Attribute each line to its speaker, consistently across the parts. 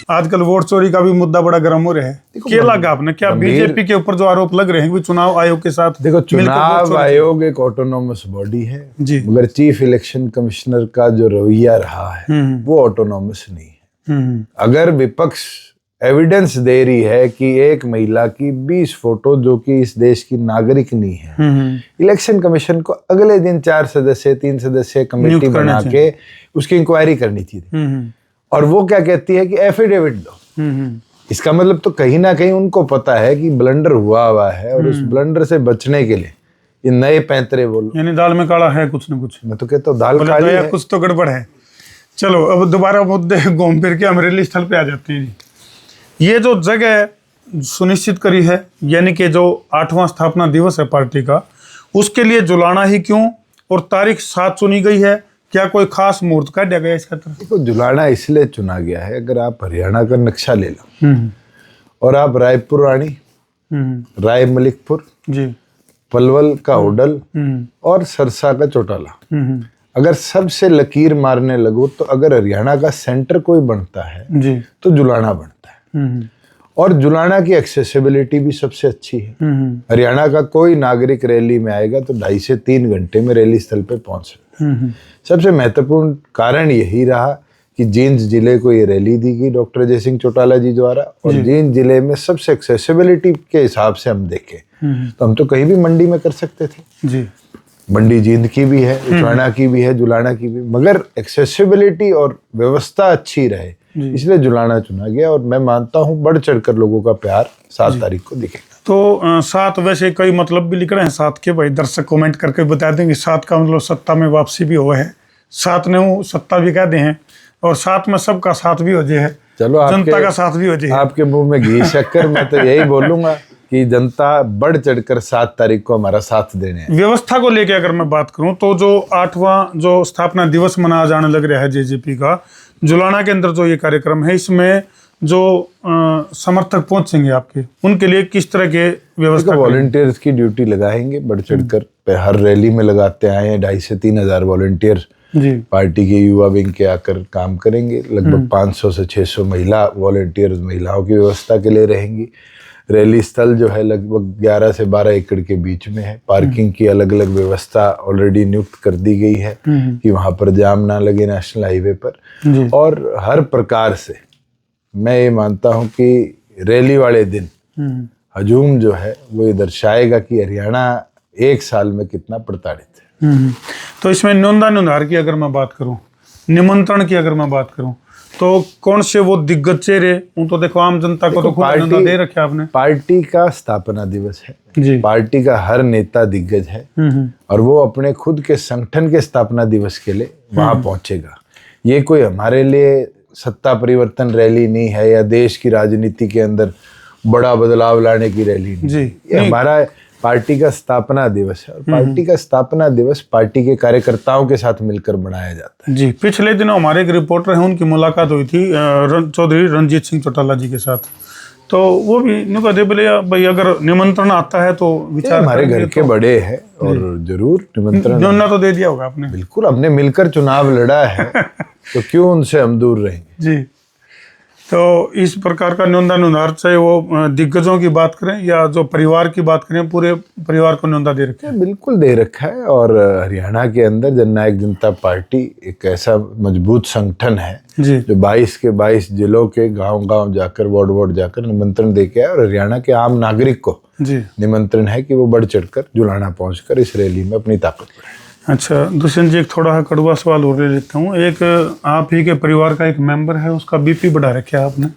Speaker 1: आजकल वोट चोरी का भी मुद्दा बड़ा गर्म हो रहा है। क्या लगा आपने, क्या बीजेपी के ऊपर जो आरोप लग रहे हैं कि चुनाव आयोग के साथ?
Speaker 2: देखो, चुनाव आयोग एक ऑटोनोमस बॉडी है
Speaker 1: जी,
Speaker 2: मगर चीफ इलेक्शन कमिश्नर का जो रवैया रहा है वो ऑटोनोमस नहीं है। अगर विपक्ष एविडेंस दे रही है कि एक महिला की 20 फोटो जो कि इस देश की नागरिक नहीं है, इलेक्शन कमीशन को अगले दिन 4 सदस्य 3 सदस्य कमेटी बना के उसकी इंक्वायरी करनी थी। और वो क्या कहती है कि एफिडेविट दो। इसका मतलब तो कहीं ना कहीं उनको पता है कि ब्लंडर हुआ है और उस ब्लंडर से बचने के लिए ये नए पैंतरे बोलो,
Speaker 1: यानी दाल में काला है कुछ न कुछ।
Speaker 2: मैं तो कहता हूँ दाल काली है,
Speaker 1: कुछ तो गड़बड़ है। चलो अब दोबारा मुद्दे घूम फिर के हम रैली स्थल पे आ जाते हैं। ये जो जगह सुनिश्चित करी है, यानी कि जो 8वां स्थापना दिवस है पार्टी का, उसके लिए जुलाना ही क्यों और तारीख 7 चुनी गई है? क्या कोई खास मुहूर्त काटा गया इसका तरफ?
Speaker 2: देखो, जुलाना इसलिए चुना गया है, अगर आप हरियाणा का नक्शा ले लो और आप रायपुर रानी, राय मलिकपुर जी, पलवल का होडल और सरसा का चौटाला, अगर सबसे लकीर मारने लगो तो अगर हरियाणा का सेंटर कोई बनता है जी तो जुलाना बनता है। और जुलाना की एक्सेसिबिलिटी भी सबसे अच्छी है। हरियाणा का कोई नागरिक रैली में आएगा तो 2.5 से 3 घंटे में रैली स्थल पे पहुंच सकता है। सबसे महत्वपूर्ण कारण यही रहा कि जींद जिले को ये रैली दी गई डॉक्टर अजय सिंह चौटाला जी द्वारा, और जींद जिले में सबसे एक्सेसिबिलिटी के हिसाब से हम देखें तो हम तो कहीं भी मंडी में कर सकते थे जी। मंडी जींद की भी है, उचवाना की भी है, जुलाना की भी, मगर एक्सेसिबिलिटी और व्यवस्था अच्छी रहे इसलिए जुलाना चुना गया। और मैं मानता हूँ बढ़ चढ़कर लोगों का प्यार 7 तारीख को दिखेगा।
Speaker 1: तो 7 वैसे कई मतलब भी लिख रहे हैं 7 के, भाई दर्शक कमेंट करके बता देंगे 7 का मतलब सत्ता में वापसी भी हुआ है, 7 ने वो सत्ता भी कहते हैं, और 7 में सबका साथ भी हो जाए,
Speaker 2: चलो
Speaker 1: जनता का साथ भी हो जाए।
Speaker 2: आपके मुंह में घी शक्कर, मैं तो यही बोलूंगा कि जनता बढ़ चढ़कर 7 तारीख को हमारा साथ देने है।
Speaker 1: व्यवस्था को लेकर अगर मैं बात करूं तो जो 8वां जो स्थापना दिवस मनाया जाने लग रहा है जेजेपी का, जुलाना के अंदर जो ये कार्यक्रम है, इसमें जो समर्थक पहुंचेंगे आपके, उनके लिए किस तरह के व्यवस्था?
Speaker 2: वॉलंटियर्स की ड्यूटी लगाएंगे बढ़ चढ़कर, हर रैली में लगाते आए हैं। 2.5 से 3 हजार वॉलंटियर पार्टी के युवा विंग के आकर काम करेंगे। लगभग 500 से 600 महिला वॉलंटियर्स महिलाओं की व्यवस्था के लिए रहेंगी। रैली स्थल जो है लगभग 11 से 12 एकड़ के बीच में है। पार्किंग की अलग अलग व्यवस्था ऑलरेडी नियुक्त कर दी गई है कि वहां पर जाम ना लगे नेशनल हाईवे पर। और हर प्रकार से मैं ये मानता हूं कि रैली वाले दिन हजूम जो है वो ये दर्शाएगा कि हरियाणा एक साल में कितना प्रताड़ित है।
Speaker 1: तो इसमें न्योंदा की अगर मैं बात करूं, निमंत्रण की अगर मैं बात करूं, तो कौन से वो दिग्गज चेहरे? तो देखो आम जनता को तो खुद दे रखे आपने।
Speaker 2: पार्टी का स्थापना दिवस है जी। पार्टी का हर नेता दिग्गज है और वो अपने खुद के संगठन के स्थापना दिवस के लिए वहां पहुंचेगा। ये कोई हमारे लिए सत्ता परिवर्तन रैली नहीं है या देश की राजनीति के अंदर बड़ा बदलाव लाने की रैली नहीं। जी। ये हमारा पार्टी का स्थापना दिवस है और पार्टी का स्थापना दिवस पार्टी के कार्यकर्ताओं के साथ मिलकर बनाया जाता है।
Speaker 1: जी, पिछले दिनों हमारे एक रिपोर्टर हैं, उनकी मुलाकात हुई थी चौधरी रणजीत सिंह चौटाला जी के साथ, तो वो भी कहते बोले भाई अगर निमंत्रण आता है तो विचार,
Speaker 2: हमारे घर के बड़े हैं और जरूर निमंत्रण
Speaker 1: तो दे दिया होगा आपने।
Speaker 2: बिल्कुल, हमने मिलकर चुनाव लड़ा है तो क्यों उनसे हम दूर रहेंगे
Speaker 1: जी। तो इस प्रकार का न्योंदा चाहे वो दिग्गजों की बात करें या जो परिवार की बात करें, पूरे परिवार को न्योंदा दे रखा है।
Speaker 2: बिल्कुल दे रखा है। और हरियाणा के अंदर जननायक जनता पार्टी एक ऐसा मजबूत संगठन है जो 22 के 22 जिलों के गांव-गांव जाकर, वार्ड जाकर निमंत्रण दे के आए। और हरियाणा के आम नागरिक को निमंत्रण है कि वो बढ़ चढ़कर जुलाना पहुंचकर इस रैली में अपनी ताकत बढ़ाए।
Speaker 1: अच्छा दुष्यंत जी, एक थोड़ा कड़वा सवाल और ले लेता हूँ। एक आप ही के परिवार का एक मेंबर है, उसका बीपी बढ़ा रखा है आपने,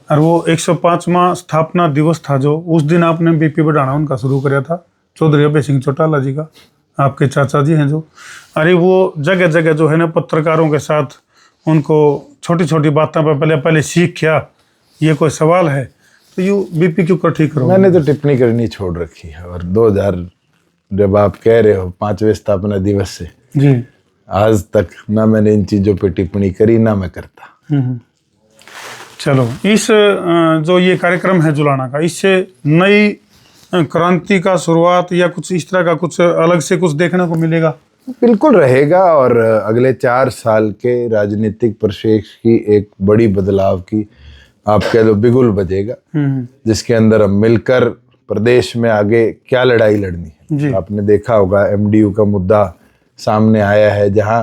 Speaker 1: और वो 105वां स्थापना दिवस था जो उस दिन आपने बीपी बढ़ाना उनका शुरू कराया था, चौधरी अभय सिंह चौटाला जी का, आपके चाचा जी हैं जो। अरे वो जगह जगह जो है ना पत्रकारों के साथ उनको छोटी छोटी बातों पर पहले सीख क्या, ये कोई सवाल है? तो ये बीपी क्यों कर ठीक करो?
Speaker 2: मैंने तो टिप्पणी करनी छोड़ रखी है। और 2000 जब आप कह रहे हो 5वें स्थापना दिवस से जी आज तक ना मैंने इन चीजों पे टिप्पणी करी ना मैं करता।
Speaker 1: चलो, इस जो ये कार्यक्रम है जुलाना का, इससे नई क्रांति का शुरुआत या कुछ इस तरह का कुछ अलग से कुछ देखने को मिलेगा?
Speaker 2: बिल्कुल रहेगा। और अगले 4 साल के राजनीतिक परिप्रेक्ष्य की एक बड़ी बदलाव की आप कह लो बिगुल बजेगा, जिसके अंदर हम मिलकर प्रदेश में आगे क्या लड़ाई लड़नी है। आपने देखा होगा MDU का मुद्दा सामने आया है, जहां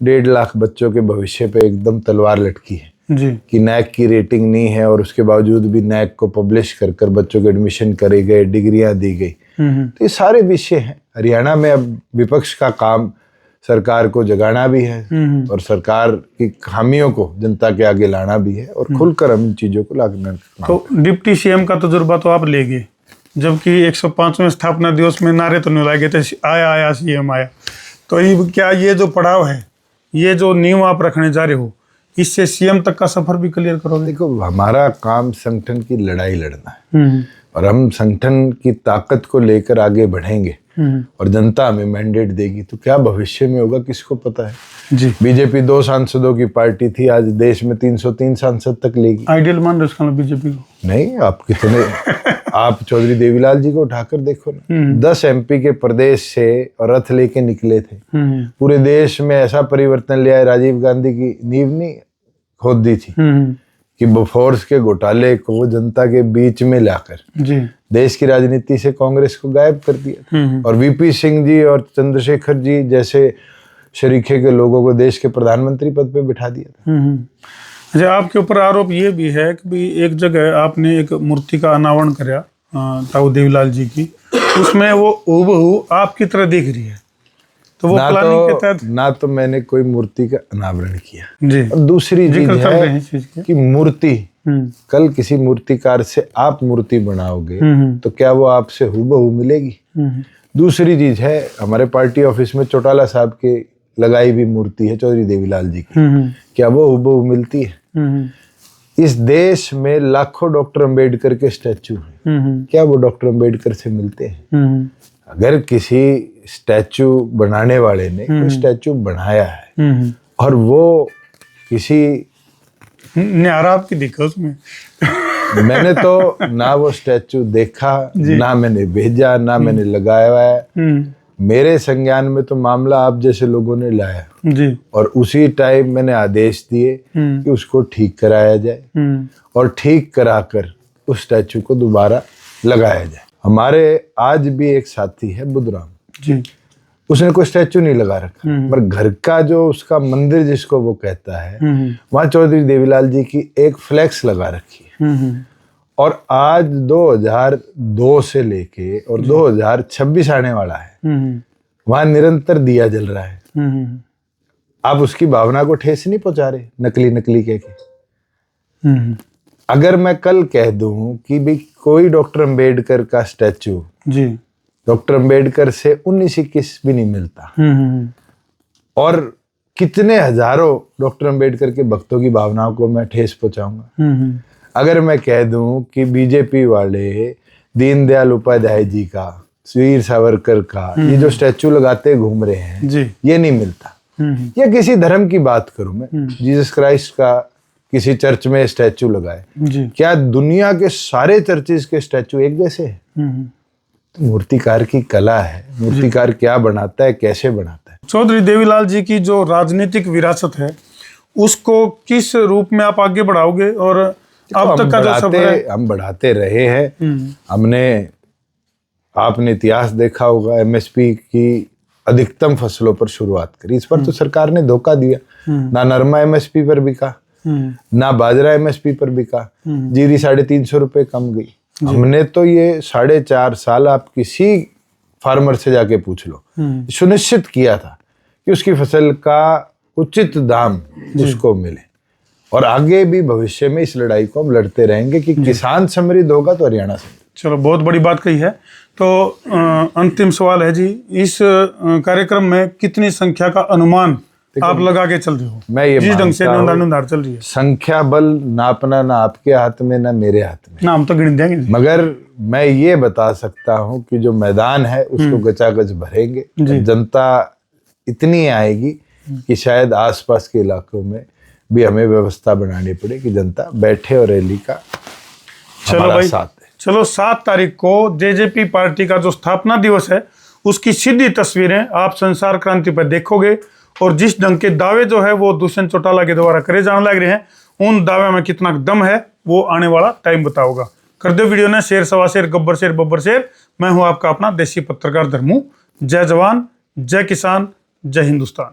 Speaker 2: 1.5 लाख बच्चों के भविष्य पे एकदम तलवार लटकी है
Speaker 1: जी।
Speaker 2: कि NAC की रेटिंग नहीं है और उसके बावजूद भी NAC को पब्लिश कर बच्चों के एडमिशन करे गए, डिग्रियां दी गई। तो ये सारे विषय हैं। हरियाणा में अब विपक्ष का काम सरकार को जगाना भी है और सरकार की खामियों को जनता के आगे लाना भी है और खुलकर हम इन चीजों को लागू करना।
Speaker 1: तो डिप्टी CM का तजुर्बा तो आप ले गए, जबकि 105वें स्थापना दिवस में नारे तो नहीं लाए गए थे, आया आया CM आया। तो ये क्या, ये जो पड़ाव है, ये जो नींव आप रखने जा रहे हो, इससे CM तक का सफर भी क्लियर करोगे?
Speaker 2: देखो, हमारा काम संगठन की लड़ाई लड़ना है और हम संगठन की ताकत को लेकर आगे बढ़ेंगे और जनता हमें मैंडेट देगी। तो क्या भविष्य में होगा किसको पता है
Speaker 1: जी।
Speaker 2: बीजेपी 2 सांसदों की पार्टी थी, आज देश में 303 सांसद तक लेगी।
Speaker 1: आइडियल मान रहे उसका बीजेपी को?
Speaker 2: नहीं, आप कितने आप चौधरी देवीलाल जी को उठाकर देखो ना, 10 MP के प्रदेश से और रथ लेके निकले थे। पूरे देश में ऐसा परिवर्तन लिया है, राजीव गांधी की नींव नहीं खोद दी थी कि बोफोर्स के घोटाले को जनता के बीच में लाकर
Speaker 1: जी
Speaker 2: देश की राजनीति से कांग्रेस को गायब कर दिया और VP सिंह जी और चंद्रशेखर जी जैसे शरीके के लोगों को देश के प्रधानमंत्री पद पे बिठा दिया था।
Speaker 1: अच्छा, आपके ऊपर आरोप ये भी है कि भी एक जगह आपने एक मूर्ति का अनावरण कराया ताऊ देवीलाल जी की, उसमें वो हूबहू आपकी तरह दिख रही है। तो वो प्लानिंग के तहत
Speaker 2: ना तो मैंने कोई मूर्ति का अनावरण किया
Speaker 1: जी।
Speaker 2: और दूसरी चीज है कि मूर्ति, कल किसी मूर्तिकार से आप मूर्ति बनाओगे तो क्या वो आपसे हूबहू मिलेगी? दूसरी चीज है, हमारे पार्टी ऑफिस में चौटाला साहब के लगाई भी मूर्ति है चौधरी देवीलाल जी की, क्या वो हूबहू मिलती है? इस देश में लाखों डॉक्टर अंबेडकर के स्टैचू हैं, क्या वो डॉक्टर अंबेडकर से मिलते हैं? अगर किसी स्टैचू बनाने वाले ने कोई स्टैचू बनाया है और वो किसी
Speaker 1: न्यारा आपकी दिखा उसमें
Speaker 2: मैंने तो ना वो स्टैचू देखा, ना मैंने भेजा, ना मैंने लगाया है। मेरे संज्ञान में तो मामला आप जैसे लोगों ने लाया
Speaker 1: जी
Speaker 2: और उसी टाइम मैंने आदेश दिए कि उसको ठीक कराया जाए और ठीक कराकर उस स्टैचू को दोबारा लगाया जाए। हमारे आज भी एक साथी है बुद्धराम
Speaker 1: जी,
Speaker 2: उसने कोई स्टैचू नहीं लगा रखा, पर घर का जो उसका मंदिर जिसको वो कहता है वहां चौधरी देवीलाल जी की एक फ्लैक्स लगा रखी है और आज 2002 से लेके और 2026 आने वाला है, वहां निरंतर दिया जल रहा है। आप उसकी भावना को ठेस नहीं पहुंचा रहे नकली नकली कह के। अगर मैं कल कह दूं कि भाई कोई डॉक्टर अंबेडकर का स्टैचू
Speaker 1: जी,
Speaker 2: डॉक्टर अंबेडकर से 19-21 भी नहीं मिलता और कितने हजारों डॉक्टर अंबेडकर के भक्तों की भावनाओं को मैं ठेस पहुंचाऊंगा। अगर मैं कह दूं कि बीजेपी वाले दीनदयाल उपाध्याय जी का, वीर सावरकर का ये जो स्टैचू लगाते घूम रहे हैं
Speaker 1: जी,
Speaker 2: ये नहीं मिलता, या किसी धर्म की बात करूं मैं, जीसस क्राइस्ट का किसी चर्च में स्टैचू लगाए, क्या दुनिया के सारे चर्चेस के स्टैचू एक जैसे हैं? तो मूर्तिकार की कला है, मूर्तिकार क्या बनाता है, कैसे बनाता है।
Speaker 1: चौधरी देवीलाल जी की जो राजनीतिक विरासत है उसको किस रूप में आप आगे बढ़ाओगे और अब तक का जो सफर है?
Speaker 2: हम बढ़ाते रहे हैं। आपने इतिहास देखा होगा, MSP की अधिकतम फसलों पर शुरुआत करी, इस पर तो सरकार ने धोखा दिया। ना नरमा MSP पर बिका, ना बाजरा MSP पर बिका, जीरी 350 रुपए कम गई। हमने तो ये 4.5 साल आप किसी फार्मर से जाके पूछ लो, सुनिश्चित किया था कि उसकी फसल का उचित दाम उसको मिले और आगे भी भविष्य में इस लड़ाई को हम लड़ते रहेंगे कि किसान समृद्ध होगा तो हरियाणा समृद्ध।
Speaker 1: चलो, बहुत बड़ी बात कही है। तो अंतिम सवाल है जी, इस कार्यक्रम में कितनी संख्या का अनुमान आप लगा के चल रहे हो?
Speaker 2: मैं ये
Speaker 1: जिस ढंग से नुंधार चल रही है,
Speaker 2: संख्या बल नापना ना आपके हाथ में ना मेरे हाथ में,
Speaker 1: ना हम तो गिन देंगे,
Speaker 2: मगर मैं ये बता सकता हूं कि जो मैदान है उसको गचागच भरेंगे। जनता इतनी आएगी कि शायद आसपास के इलाकों में भी हमें व्यवस्था बनानी पड़े कि जनता बैठे और रैली का
Speaker 1: चलो भाई
Speaker 2: साथ है।
Speaker 1: चलो, 7 तारीख को JJP पार्टी का जो स्थापना दिवस है उसकी सीधी तस्वीरें आप संसार क्रांति पर देखोगे और जिस ढंग के दावे जो है वो दुष्यंत चौटाला के द्वारा करे जाने लग रहे हैं उन दावे में कितना दम है वो आने वाला टाइम बताओगा। कर दो वीडियो ने शेर, सवा शेर, गब्बर शेर, बब्बर शेर। मैं हूं आपका अपना देसी पत्रकार धर्मू। जय जवान, जय किसान, जय हिंदुस्तान।